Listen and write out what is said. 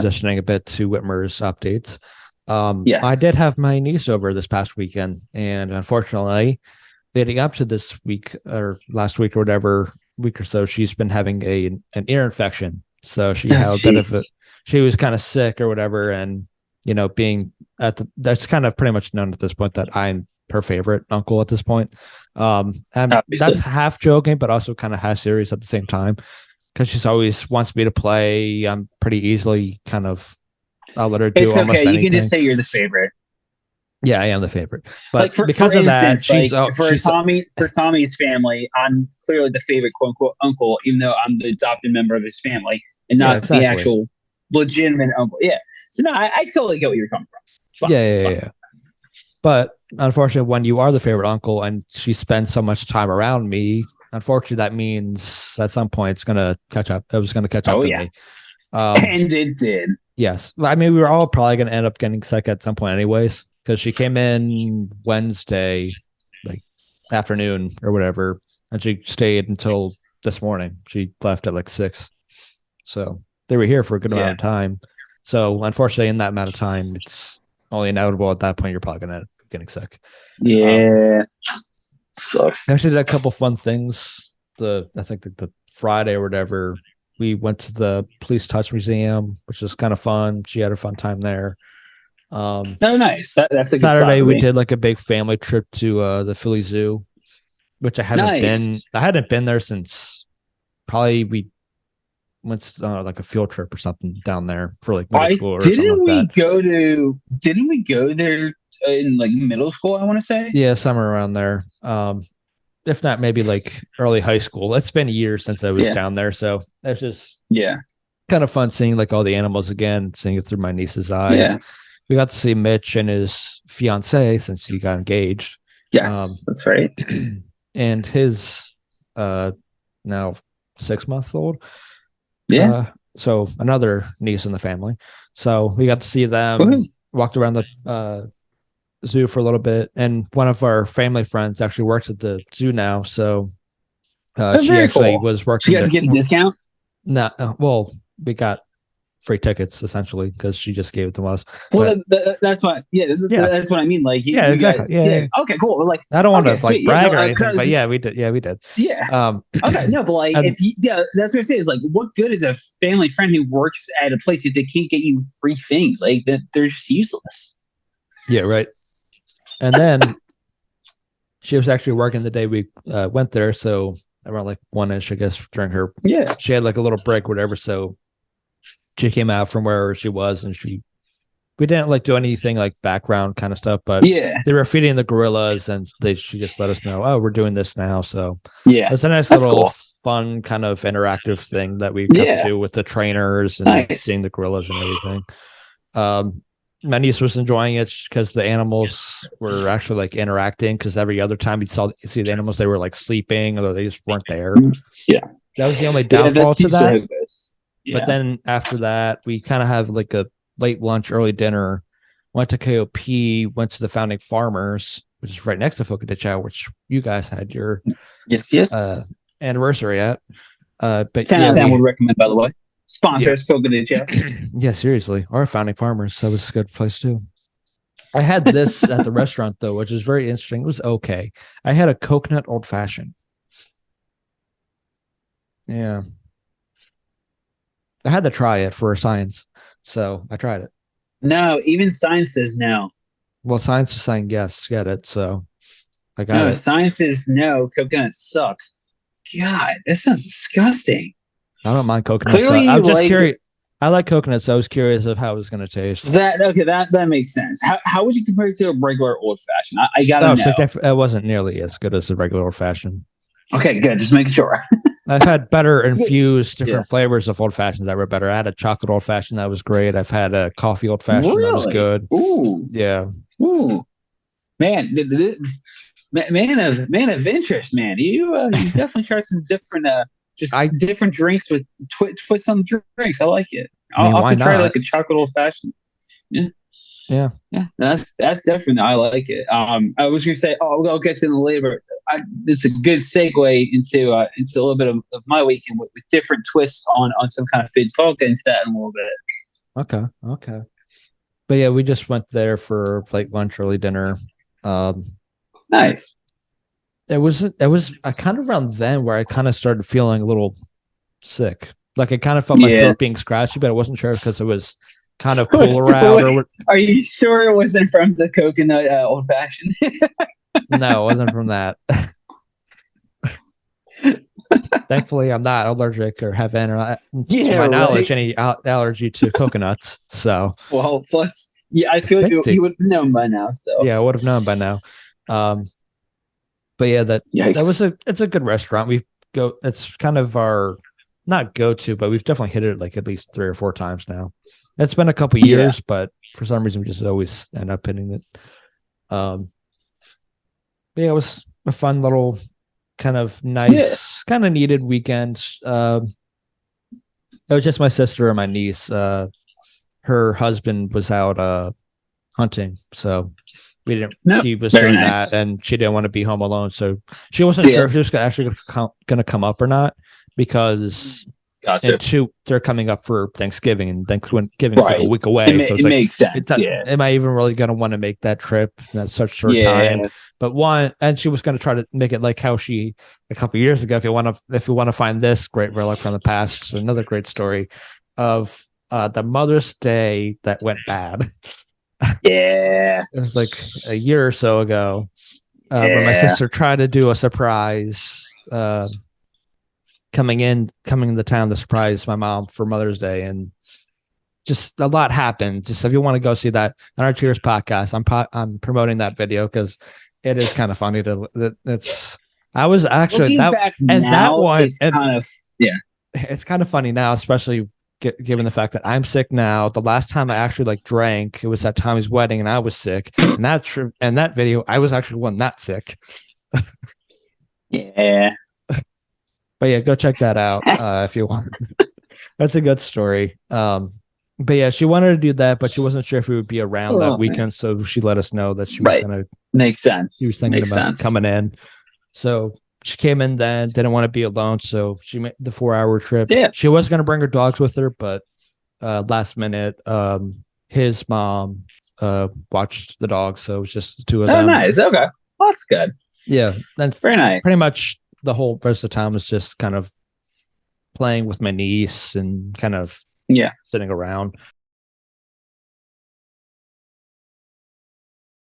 transitioning a bit to Whitmer's updates. I Yes. did have my niece over this past weekend, and unfortunately, leading up to this week or last week or whatever week or so, she's been having an ear infection. So she Oh, had a bit of it. jeez. She was kind of sick or whatever, and being that's kind of pretty much known at this point that I'm her favorite uncle at this point. And that's Obviously. half joking, but also kind of half serious at the same time because she's always wants me to play. I'm pretty easily kind of I'll let her do It's okay. almost You can just anything. say you're the favorite. Yeah, I am the favorite, Like but for because of that, instance, she's like oh she's For Tommy's family, I'm clearly the favorite quote unquote uncle, even though I'm the adopted member of his family and yeah, not the exactly. actual legitimate uncle. Yeah. So no, I totally get where you're coming from. It's fine. Yeah, It's yeah, fine. yeah. But unfortunately, when you are the favorite uncle and she spends so much time around me, unfortunately, that means at some point it's gonna catch up. It was gonna catch up Oh to yeah. me. Um, And it did. yes, I mean we were all probably gonna end up getting sick at some point, anyways, because she came in Wednesday, like afternoon or whatever, and she stayed until this morning. She left at like 6, so they were here for a good amount Yeah. of time. So unfortunately, in that amount of time, it's only inevitable at that point you're probably gonna end up getting sick. Um, Yeah. Sucks. I actually did a couple fun things. I think the Friday or whatever, we went to the Police Touch Museum, which was kind of fun. She had a fun time there. Um, No, nice. That's a good spot Saturday for we me. did like a big family trip to the Philly Zoo, which I haven't been. Nice. I hadn't been there since probably we went like a field trip or something down there for like middle I school or something like that. didn't we go there in like middle school, I want to say? Yeah, somewhere around there. If not, maybe like early high school. It's been years since I was Yeah. down there, so it's just Yeah. kind of fun seeing like all the animals again, seeing it through my niece's eyes. Yeah. We got to see Mitch and his fiance since he got engaged, um, Yes, that's right. and his uh, now 6 month old. Yeah. Uh, so another niece in the family. So we got to see them. Woohoo. Walked around the zoo for a little bit, and one of our family friends actually works at the zoo now. So Oh, she very actually cool. was So you working guys there. get a discount? Not well, we got free tickets essentially because she just gave it to us. Well, But that's what. Yeah, yeah, that's what I mean. Like yeah, you exactly. guys. Yeah, Yeah. yeah. Okay. Cool. But like, I don't want okay, to like sweet. Yeah. brag No. or anything, but Just, yeah, we did. Yeah, we did. yeah. Um, Okay. No, but like, and if you, yeah, that's what I'm saying. Is like, what good is a family friend who works at a place if they can't get you free things? Like that, they're just useless. yeah, right. And then she was actually working the day we went there, so around like 1ish, I guess, during her. Yeah. She had like a little break, whatever. So she came out from where she was, and we didn't like do anything like background kind of stuff, but Yeah. they were feeding the gorillas, and she just let us know, oh, we're doing this now. So Yeah. it's a nice That's little cool. fun kind of interactive thing that we got to Yeah. do with the trainers and Nice. seeing the gorillas and everything. Um, my niece was enjoying it because the animals were actually like interacting. Because every other time you see the animals, they were like sleeping or they just weren't there. Yeah. That was the only Yeah. downfall That's to usually how that. it goes. But Yeah. then after that, we kind of have like a late lunch, early dinner. Went to KOP, went to the Founding Farmers, which is right next to Focaccia, which you guys had your Yes. Yes. uh, anniversary at. But 10 yeah, out of 10 would we recommend, by the way. yeah Sponsors, Fogo de Chao. yeah seriously, our Founding Farmers. That was a good place too. I had this at the restaurant though, which is very interesting. It was okay. I had a coconut old fashioned. Yeah, I had to try it for science, so I tried it. No, even science says no. Well, science was saying yes, get it, so I got No, it. science says no. Coconut sucks. God, that sounds disgusting. I don't mind coconut, so Clearly, I you was just like curious. I like coconut, so I was curious of how it was going to taste. that. Okay, that makes sense. How would you compare it to a regular old fashioned? I gotta No, know. it wasn't nearly as good as a regular old fashioned. Okay, good. Just making sure. I've had better infused Yeah. different flavors of old fashions that were better. I had a chocolate old fashioned that was great. I've had a coffee old fashioned that was Really? good. Ooh, Yeah. ooh, man, man of interest, man. You definitely try some different just I different drinks with twist on drinks. I like it. I mean, I'll have why to try not? like a chocolate old fashioned. Yeah, Yeah. yeah, that's different. I like it. I was gonna say, oh, I'll get to the labor. It's a good segue into a little bit of my weekend with different twists on some kind of foods. But I'll get into that in a little bit. Okay. Okay. But yeah, we just went there for like lunch, early dinner. Um, Nice. it was kind of around then where I kind of started feeling a little sick. Like I kind of felt my Yeah. throat being scratchy, but I wasn't sure because it was kind of cooler out or what. Are you sure it wasn't from the coconut old fashioned? No, it wasn't from that. Thankfully, I'm not allergic or have any, to Yeah, my knowledge, right. any allergy to coconuts. So Well, plus, yeah, I I feel like think you would have known by now. So, yeah, I would have known by now. Um, but yeah, that yikes. was it's a good restaurant. We go. It's kind of our not go to, but we've definitely hit it like at least 3 or 4 times now. It's been a couple Yeah, years, but for some reason we just always end up hitting it. Um, but yeah, it was a fun little kind of yeah. nice, kind of needed weekend. It was just my sister and my niece. Her husband was out hunting, so we didn't. No, He was very doing that, nice. and she didn't want to be home alone, so she wasn't sure Yeah, if he was actually going to come up or not because and gotcha. two, they're coming up for Thanksgiving, and Thanksgiving's like a Right. week away. So It it's like, makes sense. it's Yeah, am I even really going to want to make that trip in that such short time? yeah. But one, and she was going to try to make it like how she a couple of years ago. If you want to find this great relic from the past, so another great story of the Mother's Day that went bad. Yeah. It was like a year or so ago, where my Yeah. sister tried to do a surprise. Coming into town to surprise my mom for Mother's Day, and just a lot happened. Just if you want to go see that on our Cheers podcast, I'm promoting that video because it is kind of funny to it's I was actually Looking that back and that now, one it's and kind of yeah. it's kind of funny now, especially given the fact that I'm sick now. The last time I actually like drank, it was at Tommy's wedding, and I was sick. And that video, I was actually one not sick. Yeah. But yeah, go check that out if you want. That's a good story. But yeah, she wanted to do that, but she wasn't sure if we would be around that Oh man. weekend. So she let us know that Right. Makes she sense. was thinking Makes about sense. coming in. So she came in then, didn't want to be alone. So she made the 4 hour trip. Yeah. She was going to bring her dogs with her, but last minute, his mom watched the dogs. So it was just the two of Oh, them. nice. Okay. Well, that's good. Yeah. Then Very pretty nice. much the whole rest of the time was just kind of playing with my niece and kind of Yeah. sitting around.